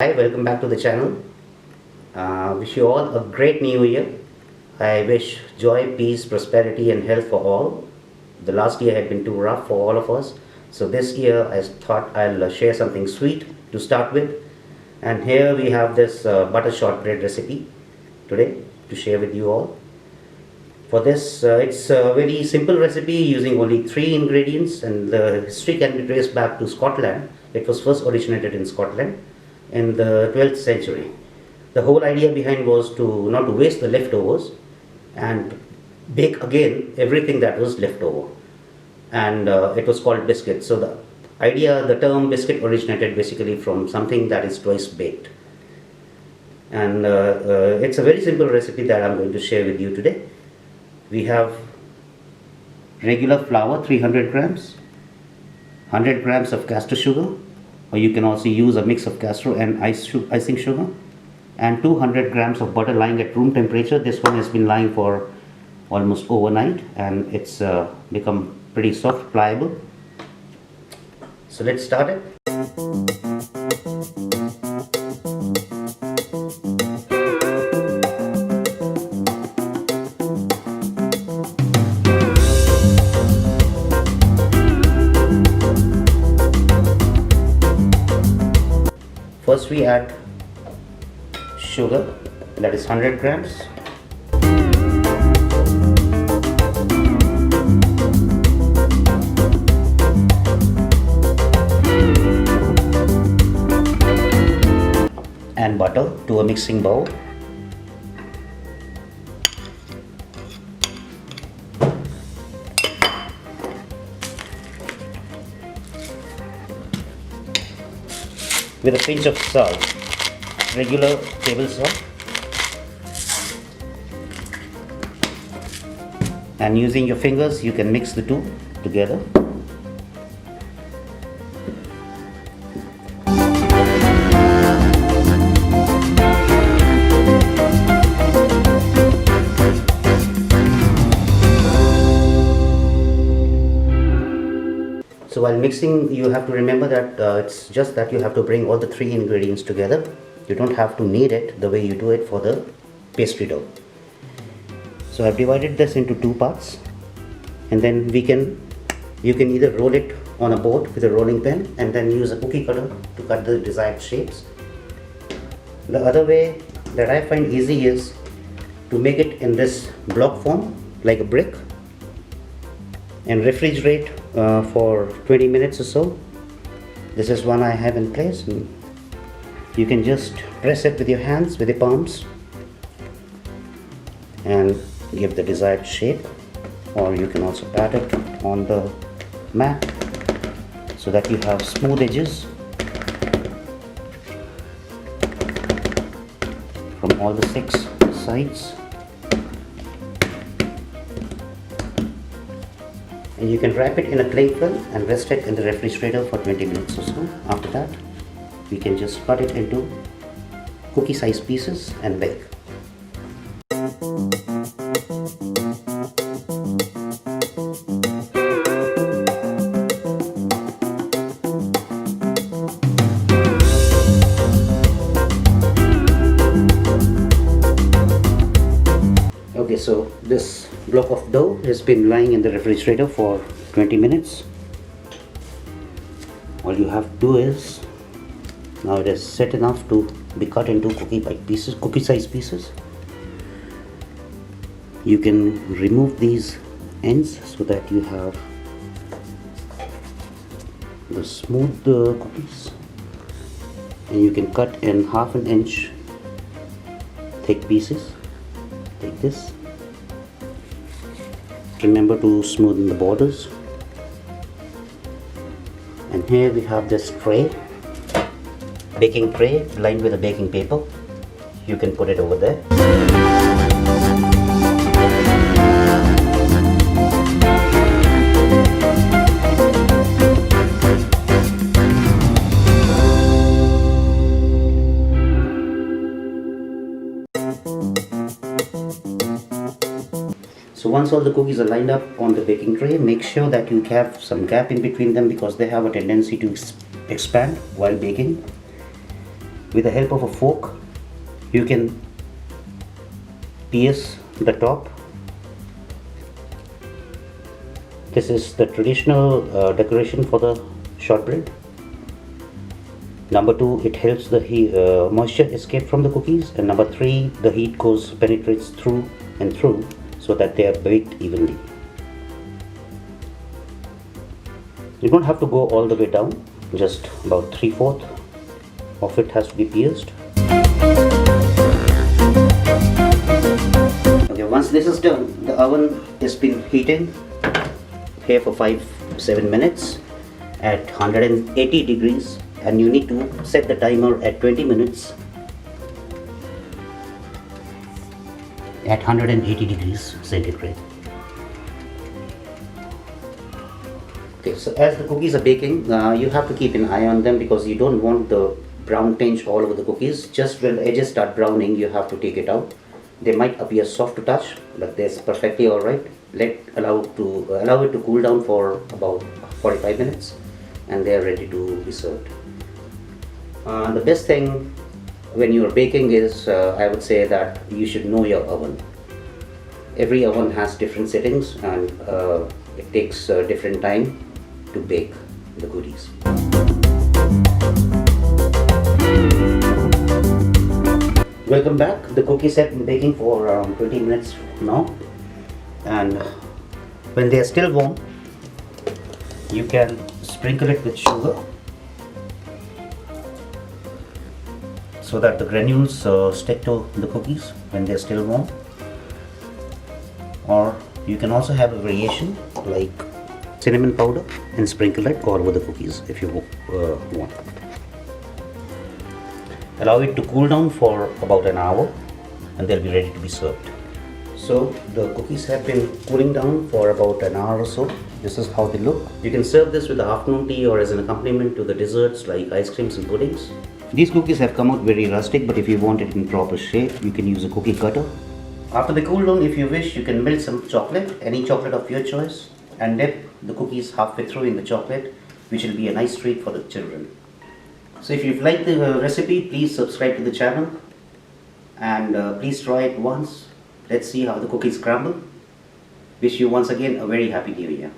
Hi, welcome back to the channel. Wish you all a great new year. I wish joy, peace, prosperity and health for all. The last year had been too rough for all of us. So this year I thought I'll share something sweet to start with. And here we have this butter shortbread recipe today to share with you all. For this, it's a very simple recipe using only 3 ingredients, and the history can be traced back to Scotland. It was first originated in Scotland in the 12th century. The whole idea behind was to not to waste the leftovers and bake again everything that was left over. And it was called biscuit. So the term biscuit originated basically from something that is twice baked. And it's a very simple recipe that I'm going to share with you today. We have regular flour, 300 grams, 100 grams of castor sugar, or you can also use a mix of castor and icing sugar, and 200 grams of butter lying at room temperature. This one has been lying for almost overnight and it's become pretty soft, pliable. So let's start it. First we add sugar, that is 100 grams. And butter to a mixing bowl. With a pinch of salt, regular table salt, and using your fingers you can mix the two together. So while mixing, you have to remember that it's just that you have to bring all the 3 ingredients together. You don't have to knead it the way you do it for the pastry dough. So I've divided this into 2 parts, and then you can either roll it on a board with a rolling pin and then use a cookie cutter to cut the desired shapes. The other way that I find easy is to make it in this block form like a brick and refrigerate for 20 minutes or so. This is one I have in place, and you can just press it with your hands, with your palms, and give the desired shape, or you can also pat it on the mat so that you have smooth edges from all the 6 sides. And you can wrap it in a cling film and rest it in the refrigerator for 20 minutes or so. After that, we can just cut it into cookie size pieces and bake. Okay, so this block of dough has been lying in the refrigerator for 20 minutes. All you have to do is, now it is set enough to be cut into cookie size pieces. You can remove these ends so that you have the smooth cookies, and you can cut in 1/2 inch thick pieces like this. Remember to smoothen the borders. And here we have this tray, baking tray lined with a baking paper. You can put it over there. So once all the cookies are lined up on the baking tray, make sure that you have some gap in between them because they have a tendency to expand while baking. With the help of a fork, you can pierce the top. This is the traditional decoration for the shortbread. Number 2, it helps the moisture escape from the cookies, and number 3, the heat penetrates through and through so that they are baked evenly. You don't have to go all the way down, just about 3/4 of it has to be pierced. Okay, once this is done, the oven has been heating here for 5-7 minutes at 180 degrees, and you need to set the timer at 20 minutes at 180 degrees centigrade. Okay, so as the cookies are baking, you have to keep an eye on them because you don't want the brown tinge all over the cookies. Just when the edges start browning, you have to take it out. They might appear soft to touch, but that's perfectly alright. Allow it to cool down for about 45 minutes, and they are ready to be served. The best thing when you are baking is, I would say that you should know your oven. Every oven has different settings, and it takes different time to bake the goodies. Welcome back. The cookies have been baking for around 20 minutes now, and when they are still warm, you can sprinkle it with sugar so that the granules stick to the cookies when they are still warm. Or you can also have a variation like cinnamon powder and sprinkle it all over the cookies if you want. Allow it to cool down for about an hour, and they'll be ready to be served. So the cookies have been cooling down for about an hour or so. This is how they look. You can serve this with the afternoon tea or as an accompaniment to the desserts like ice creams and puddings. These cookies have come out very rustic, but if you want it in proper shape, you can use a cookie cutter. After they cool down, if you wish, you can melt some chocolate, any chocolate of your choice, and dip the cookies halfway through in the chocolate, which will be a nice treat for the children. So if you've liked the recipe, please subscribe to the channel, and please try it once. Let's see how the cookies crumble. Wish you once again a very happy new year.